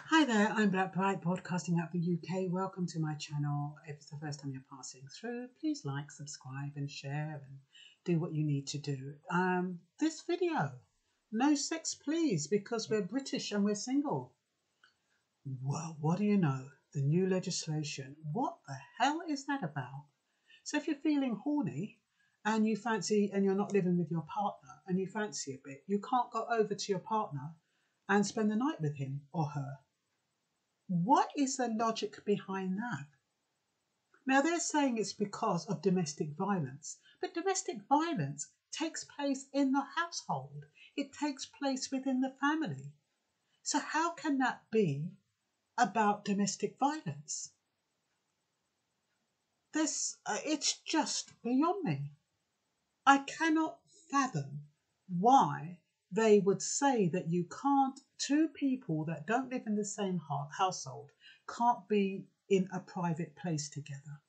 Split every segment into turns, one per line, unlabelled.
Hi there, I'm Blackbright, podcasting out the UK. Welcome to my channel. If it's the first time you're passing through, please like, subscribe and share and do what you need to do. This video, no sex please, because we're British and we're single. Well, what do you know? The new legislation. What the hell is that about? So if you're feeling horny and you fancy, and you're not living with your partner and you fancy a bit, you can't go over to your partner and spend the night with him or her. What is the logic behind that? Now, they're saying it's because of domestic violence, but domestic violence takes place in the household. It takes place within the family. So how can that be about domestic violence? It's just beyond me. I cannot fathom why they would say that you can't, two people that don't live in the same household can't be in a private place together.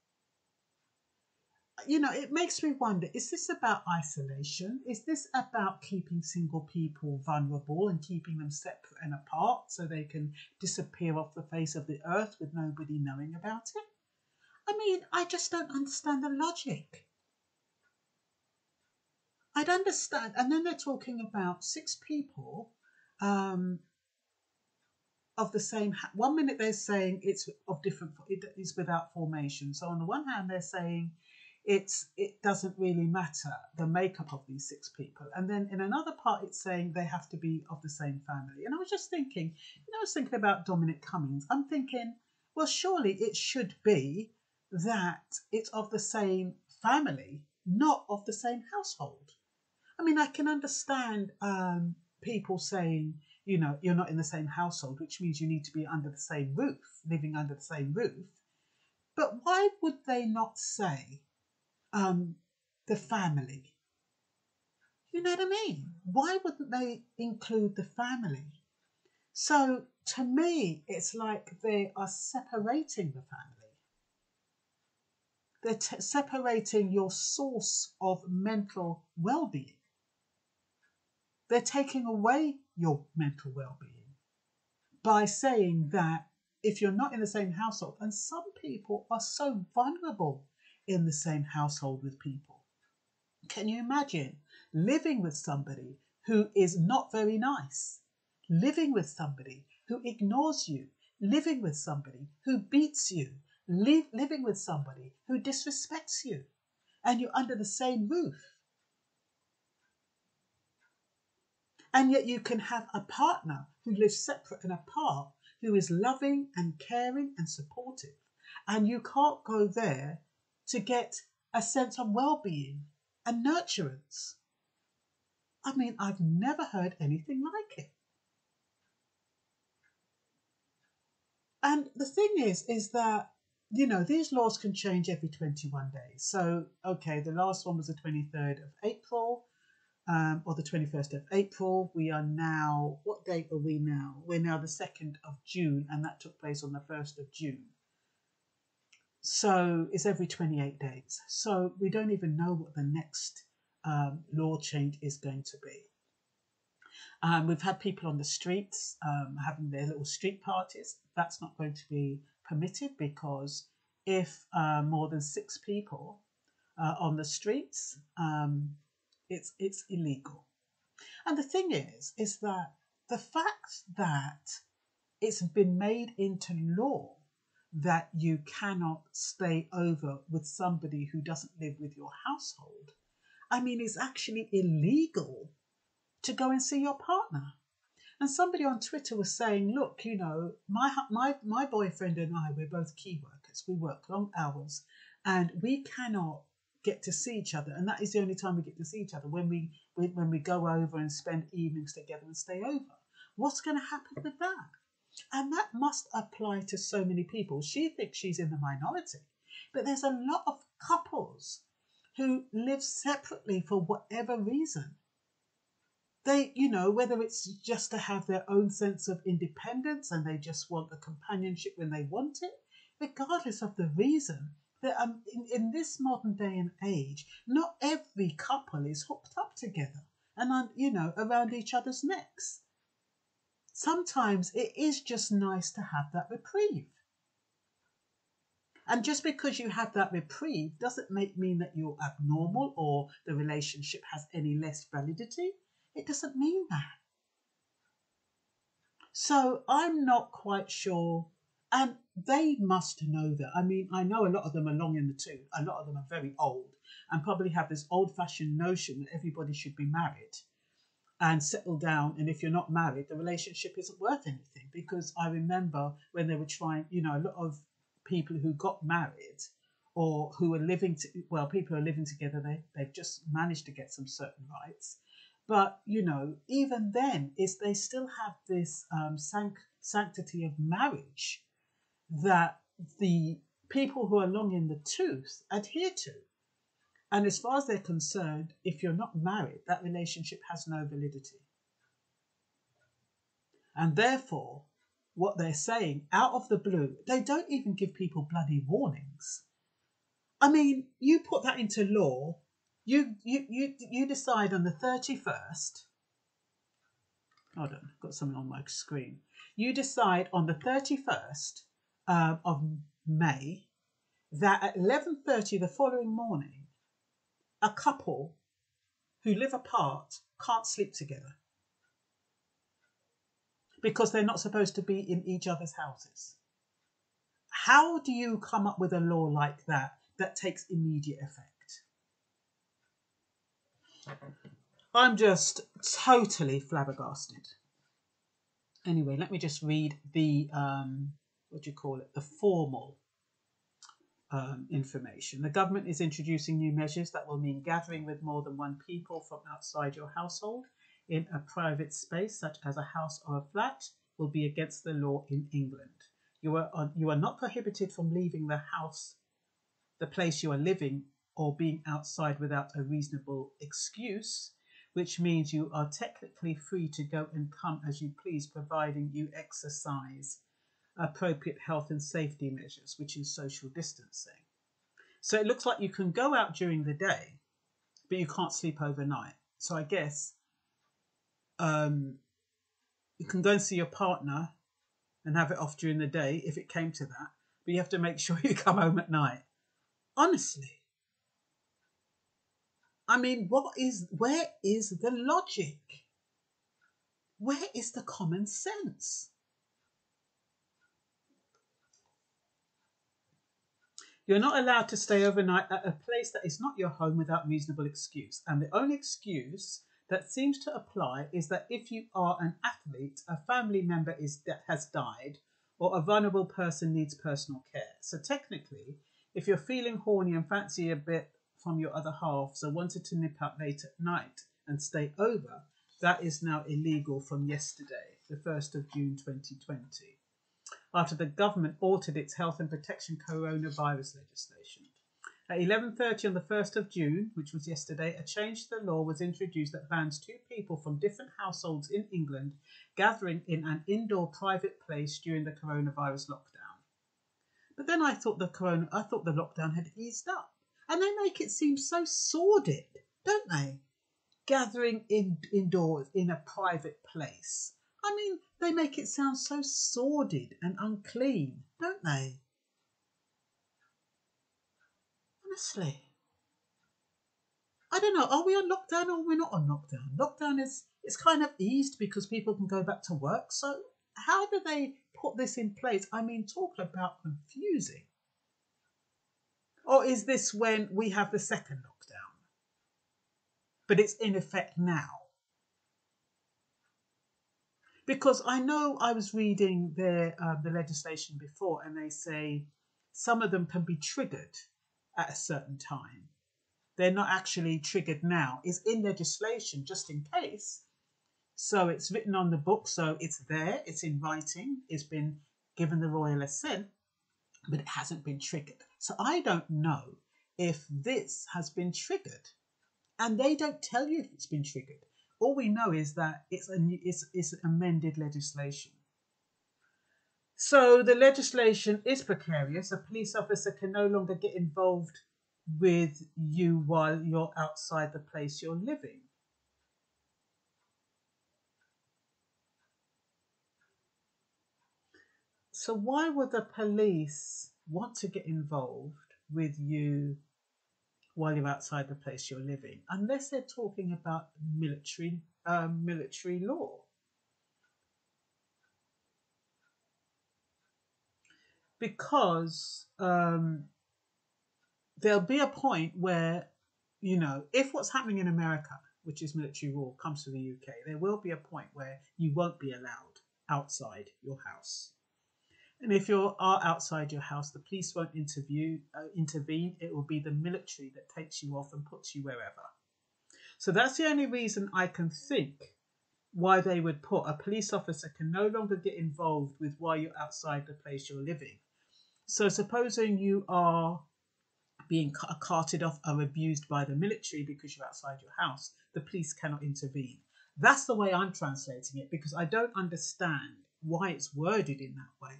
You know, it makes me wonder, is this about isolation? Is this about keeping single people vulnerable and keeping them separate and apart so they can disappear off the face of the earth with nobody knowing about it? I mean, I just don't understand the logic. I'd understand. And then they're talking about six people of the same. One minute they're saying it's of different. It is without formation. So on the one hand, they're saying it doesn't really matter the makeup of these six people, and then in another part it's saying they have to be of the same family. And I was just thinking, I was thinking about Dominic Cummings. I'm thinking, well, surely it should be that it's of the same family, not of the same household. I mean, I can understand people saying, you're not in the same household, which means you need to be under the same roof, living under the same roof. But why would they not say the family? You know what I mean? Why wouldn't they include the family? So to me, it's like they are separating the family. They're separating your source of mental well-being. They're taking away your mental well-being by saying that if you're not in the same household, and some people are so vulnerable in the same household with people. Can you imagine living with somebody who is not very nice, living with somebody who ignores you, living with somebody who beats you, living with somebody who disrespects you, and you're under the same roof? And yet you can have a partner who lives separate and apart, who is loving and caring and supportive. And you can't go there to get a sense of well-being and nurturance. I mean, I've never heard anything like it. And the thing is that, these laws can change every 21 days. So, okay, the last one was the 23rd of April. Or the 21st of April. We are now, what date are we now? We're now the 2nd of June, and that took place on the 1st of June. So it's every 28 days. So we don't even know what the next law change is going to be. We've had people on the streets having their little street parties. That's not going to be permitted, because if more than 6 people on the streets, it's illegal. And the thing is that the fact that it's been made into law that you cannot stay over with somebody who doesn't live with your household, I mean, it's actually illegal to go and see your partner. And somebody on Twitter was saying, look, my boyfriend and I, we're both key workers. We work long hours and we cannot get to see each other, and that is the only time we get to see each other, when we go over and spend evenings together and stay over. What's going to happen with that? And that must apply to so many people. She thinks she's in the minority, but there's a lot of couples who live separately for whatever reason. They, whether it's just to have their own sense of independence and they just want the companionship when they want it, regardless of the reason. That in this modern day and age, not every couple is hooked up together and around each other's necks. sometimes it is just nice to have that reprieve. And just because you have that reprieve doesn't mean that you're abnormal or the relationship has any less validity. It doesn't mean that. So I'm not quite sure. And they must know that. I mean, I know a lot of them are long in the tooth. A lot of them are very old and probably have this old-fashioned notion that everybody should be married and settle down. And if you're not married, the relationship isn't worth anything. Because I remember when they were trying, you know, a lot of people who got married or who are living, people who are living together, they've just managed to get some certain rights. But, you know, even then, they still have this sanctity of marriage that the people who are long in the tooth adhere to. And as far as they're concerned, if you're not married, that relationship has no validity. And therefore, what they're saying out of the blue, they don't even give people bloody warnings. I mean, you put that into law, you decide on the 31st. Hold on, I've got something on my screen. You decide on the 31st of May that at 11:30 the following morning, a couple who live apart can't sleep together because they're not supposed to be in each other's houses. How do you come up with a law like that takes immediate effect? I'm just totally flabbergasted. Anyway, let me just read the, the formal information. The government is introducing new measures that will mean gathering with more than one people from outside your household in a private space, such as a house or a flat, will be against the law in England. You are not prohibited from leaving the house, the place you are living, or being outside without a reasonable excuse, which means you are technically free to go and come as you please, providing you exercise appropriate health and safety measures, which is social distancing. So it looks like you can go out during the day, but you can't sleep overnight. So I guess you can go and see your partner and have it off during the day if it came to that, but you have to make sure you come home at night. Honestly. I mean, where is the logic? Where is the common sense? You're not allowed to stay overnight at a place that is not your home without reasonable excuse. And the only excuse that seems to apply is that if you are an athlete, a family member has died, or a vulnerable person needs personal care. So technically, if you're feeling horny and fancy a bit from your other half, so wanted to nip out late at night and stay over, that is now illegal from yesterday, the 1st of June 2020, after the government altered its health and protection coronavirus legislation. At 11:30 on the 1st of June, which was yesterday, a change to the law was introduced that bans two people from different households in England gathering in an indoor private place during the coronavirus lockdown. But then I thought the lockdown had eased up. And they make it seem so sordid, don't they? Gathering indoors in a private place. I mean, they make it sound so sordid and unclean, don't they? Honestly. I don't know, are we on lockdown or we're not on lockdown? Lockdown is kind of eased because people can go back to work. So how do they put this in place? I mean, talk about confusing. Or is this when we have the second lockdown? But it's in effect now. Because I know I was reading the legislation before, and they say some of them can be triggered at a certain time. They're not actually triggered now. It's in legislation just in case. So it's written on the book, so it's there, it's in writing, it's been given the royal assent, but it hasn't been triggered. So I don't know if this has been triggered. And they don't tell you if it's been triggered. All we know is that it's amended legislation. So the legislation is precarious. A police officer can no longer get involved with you while you're outside the place you're living. So why would the police want to get involved with you while you're outside the place you're living, unless they're talking about military law? Because there'll be a point where, if what's happening in America, which is military rule, comes to the UK, there will be a point where you won't be allowed outside your house. And if you are outside your house, the police won't intervene. It will be the military that takes you off and puts you wherever. So that's the only reason I can think why they would put a police officer can no longer get involved with why you're outside the place you're living. So supposing you are being carted off or abused by the military because you're outside your house, the police cannot intervene. That's the way I'm translating it, because I don't understand why it's worded in that way.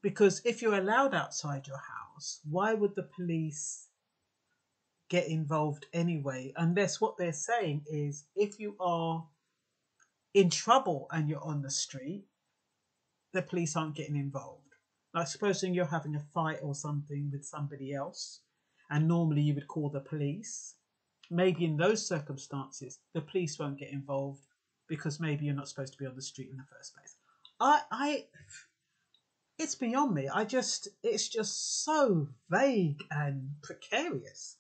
Because if you're allowed outside your house, why would the police get involved anyway? Unless what they're saying is, if you are in trouble and you're on the street, the police aren't getting involved. Like supposing you're having a fight or something with somebody else, and normally you would call the police. Maybe in those circumstances, the police won't get involved because maybe you're not supposed to be on the street in the first place. It's beyond me. It's just so vague and precarious.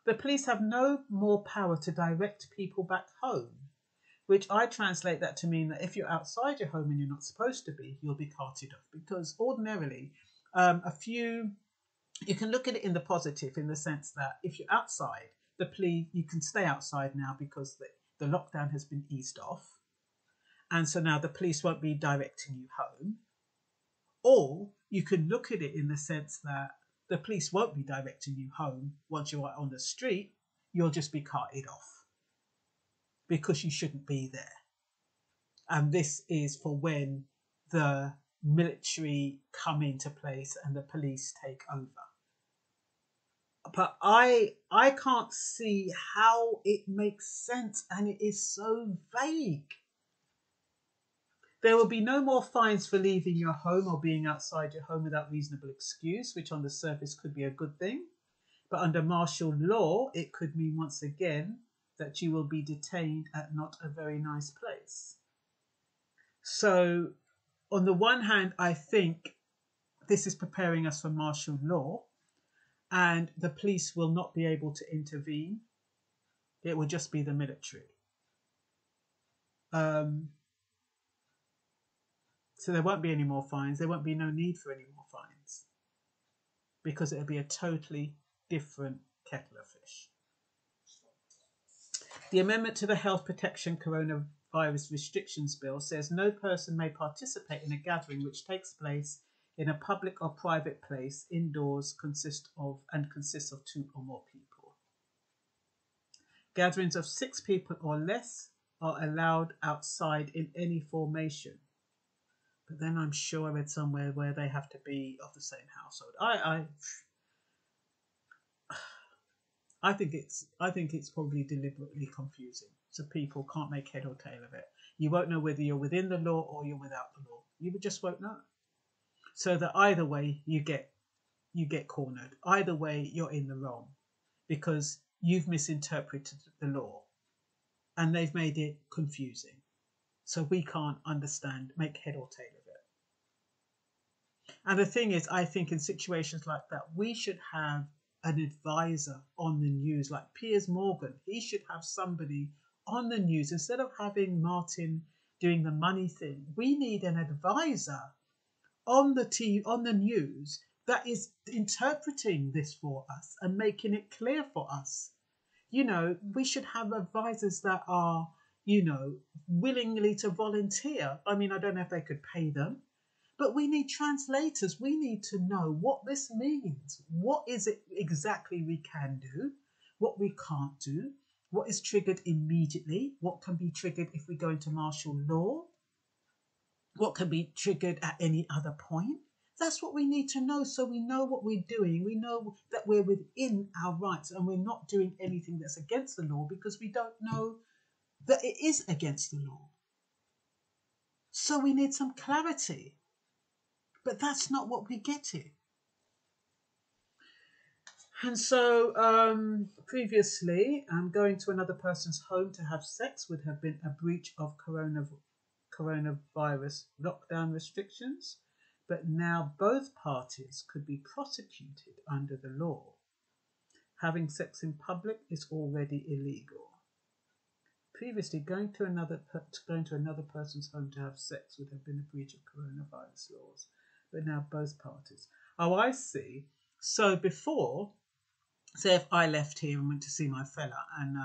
The police have no more power to direct people back home, which I translate that to mean that if you're outside your home and you're not supposed to be, you'll be carted off. Because ordinarily, you can look at it in the positive, in the sense that if you're outside, you can stay outside now because the lockdown has been eased off. And so now the police won't be directing you home. Or you can look at it in the sense that the police won't be directing you home once you are on the street. You'll just be carted off because you shouldn't be there. And this is for when the military come into place and the police take over. But I can't see how it makes sense, and it is so vague. There will be no more fines for leaving your home or being outside your home without reasonable excuse, which on the surface could be a good thing. But under martial law, it could mean once again that you will be detained at not a very nice place. So on the one hand, I think this is preparing us for martial law, and the police will not be able to intervene. It will just be the military. So there won't be any more fines. There won't be no need for any more fines, because it'll be a totally different kettle of fish. The amendment to the Health Protection Coronavirus Restrictions Bill says no person may participate in a gathering which takes place in a public or private place indoors consists of 2 or more people. Gatherings of 6 people or less are allowed outside in any formation. But then I'm sure I read somewhere where they have to be of the same household. I think it's probably deliberately confusing, so people can't make head or tail of it. You won't know whether you're within the law or you're without the law. You just won't know. So that either way you get cornered. Either way you're in the wrong, because you've misinterpreted the law, and they've made it confusing. So we can't make head or tail of it. And the thing is, I think in situations like that, we should have an advisor on the news, like Piers Morgan. He should have somebody on the news instead of having Martin doing the money thing. We need an advisor on the news that is interpreting this for us and making it clear for us. We should have advisors that are, willingly to volunteer. I mean, I don't know if they could pay them, but we need translators. We need to know what this means. What is it exactly we can do? What we can't do? What is triggered immediately? What can be triggered if we go into martial law? What can be triggered at any other point? That's what we need to know, so we know what we're doing. We know that we're within our rights and we're not doing anything that's against the law, because we don't know that it is against the law. So we need some clarity. But that's not what we get here. And so previously, going to another person's home to have sex would have been a breach of coronavirus lockdown restrictions. But now both parties could be prosecuted under the law. Having sex in public is already illegal. Previously, going to another person's home to have sex would have been a breach of coronavirus laws. But now both parties. Oh, I see. So before, say if I left here and went to see my fella and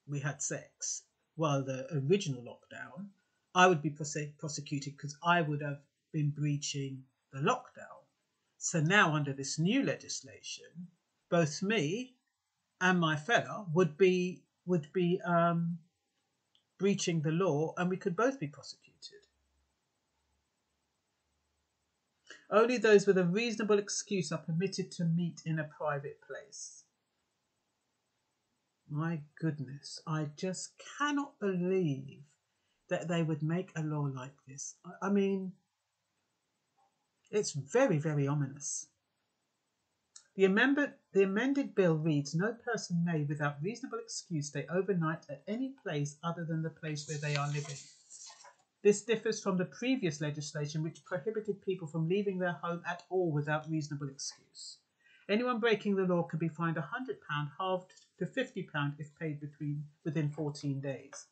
we had sex while the original lockdown, I would be prosecuted because I would have been breaching the lockdown. So now under this new legislation, both me and my fella would be breaching the law, and we could both be prosecuted. Only those with a reasonable excuse are permitted to meet in a private place. My goodness, I just cannot believe that they would make a law like this. I mean, it's very, very ominous. The amended bill reads, no person may, without reasonable excuse, stay overnight at any place other than the place where they are living. This differs from the previous legislation, which prohibited people from leaving their home at all without reasonable excuse. Anyone breaking the law could be fined £100, halved to £50 if paid within 14 days.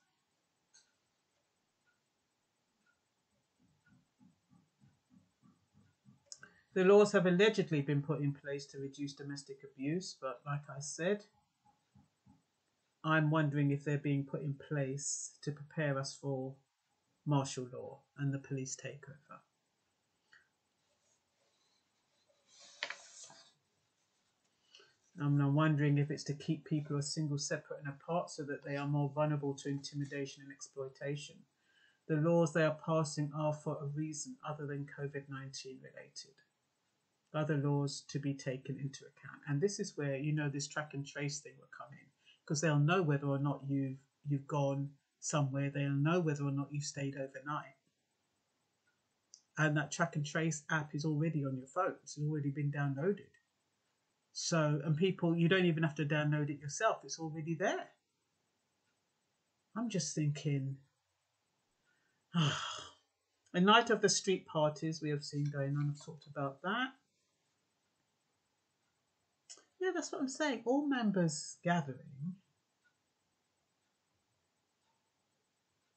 The laws have allegedly been put in place to reduce domestic abuse, but like I said, I'm wondering if they're being put in place to prepare us for martial law and the police takeover. I'm wondering if it's to keep people as single, separate and apart so that they are more vulnerable to intimidation and exploitation. The laws they are passing are for a reason other than COVID-19 related. Other laws to be taken into account. And this is where, this track and trace thing will come in, because they'll know whether or not you've gone somewhere. They'll know whether or not you've stayed overnight. And that track and trace app is already on your phone. It's already been downloaded. So, and people, you don't even have to download it yourself. It's already there. I'm just thinking, a night of the street parties we have seen going on. I've talked about that. Yeah, that's what I'm saying. All members gathering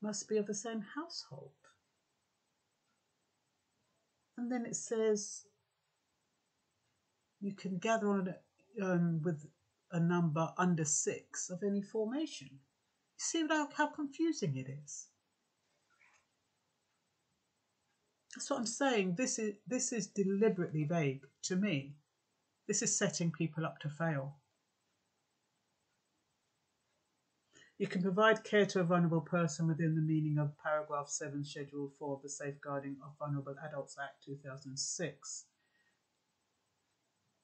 must be of the same household. And then it says you can gather on with a number under 6 of any formation. You see how confusing it is? That's what I'm saying. This is deliberately vague to me. This is setting people up to fail. You can provide care to a vulnerable person within the meaning of paragraph 7, schedule 4 of the Safeguarding of Vulnerable Adults Act 2006,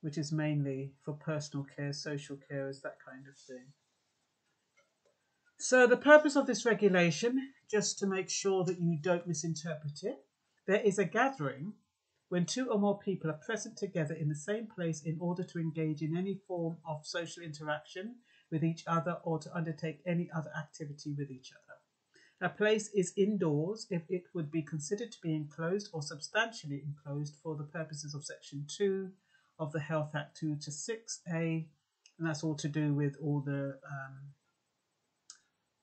which is mainly for personal care, social carers, that kind of thing. So the purpose of this regulation, just to make sure that you don't misinterpret it, there is a gathering when 2 or more people are present together in the same place in order to engage in any form of social interaction with each other or to undertake any other activity with each other. A place is indoors if it would be considered to be enclosed or substantially enclosed for the purposes of Section 2 of the Health Act 2 to 6A, and that's all to do with all the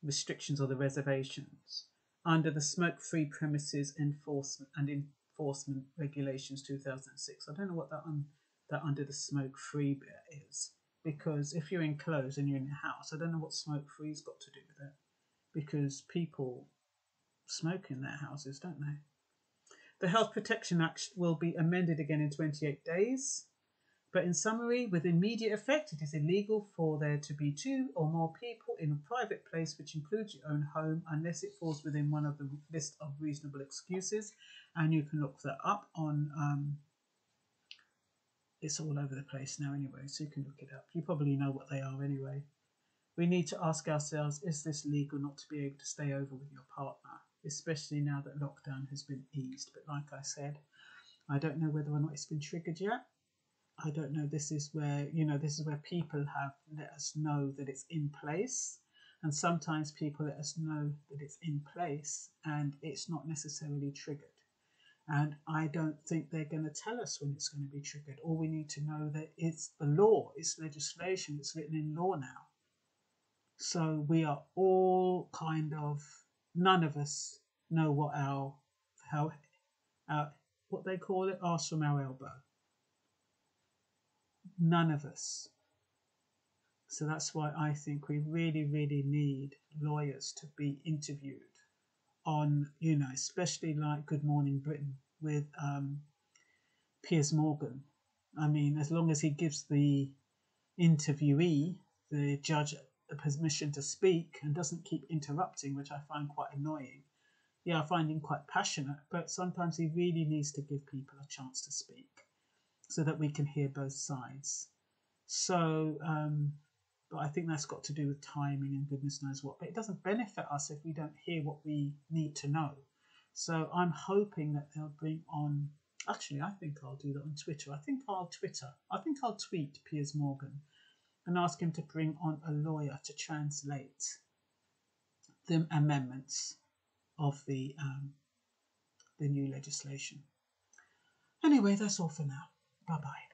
restrictions or the reservations under the Smoke-Free Premises Enforcement Regulations 2006. I don't know what that under the smoke-free bit is, because if you're enclosed and you're in your house, I don't know what smoke-free's got to do with it, because people smoke in their houses, don't they? The Health Protection Act will be amended again in 28 days. But in summary, with immediate effect, it is illegal for there to be 2 or more people in a private place, which includes your own home, unless it falls within one of the list of reasonable excuses. And you can look that up on, it's all over the place now anyway, so you can look it up. You probably know what they are anyway. We need to ask ourselves, is this legal not to be able to stay over with your partner, especially now that lockdown has been eased? But like I said, I don't know whether or not it's been triggered yet. I don't know. This is where, this is where people have let us know that it's in place. And sometimes people let us know that it's in place and it's not necessarily triggered. And I don't think they're going to tell us when it's going to be triggered. All we need to know that it's the law, it's legislation, it's written in law now. So we are all kind of, none of us know what what they call it, arse from our elbow. None of us. So that's why I think we really, really need lawyers to be interviewed on, especially like Good Morning Britain with Piers Morgan. I mean, as long as he gives the interviewee, the judge, the permission to speak and doesn't keep interrupting, which I find quite annoying. Yeah, I find him quite passionate, but sometimes he really needs to give people a chance to speak so that we can hear both sides. So, but I think that's got to do with timing and goodness knows what. But it doesn't benefit us if we don't hear what we need to know. So I'm hoping that they'll bring on. Actually, I think I'll do that on Twitter. I think I'll tweet Piers Morgan and ask him to bring on a lawyer to translate the amendments of the new legislation. Anyway, that's all for now. Bye-bye.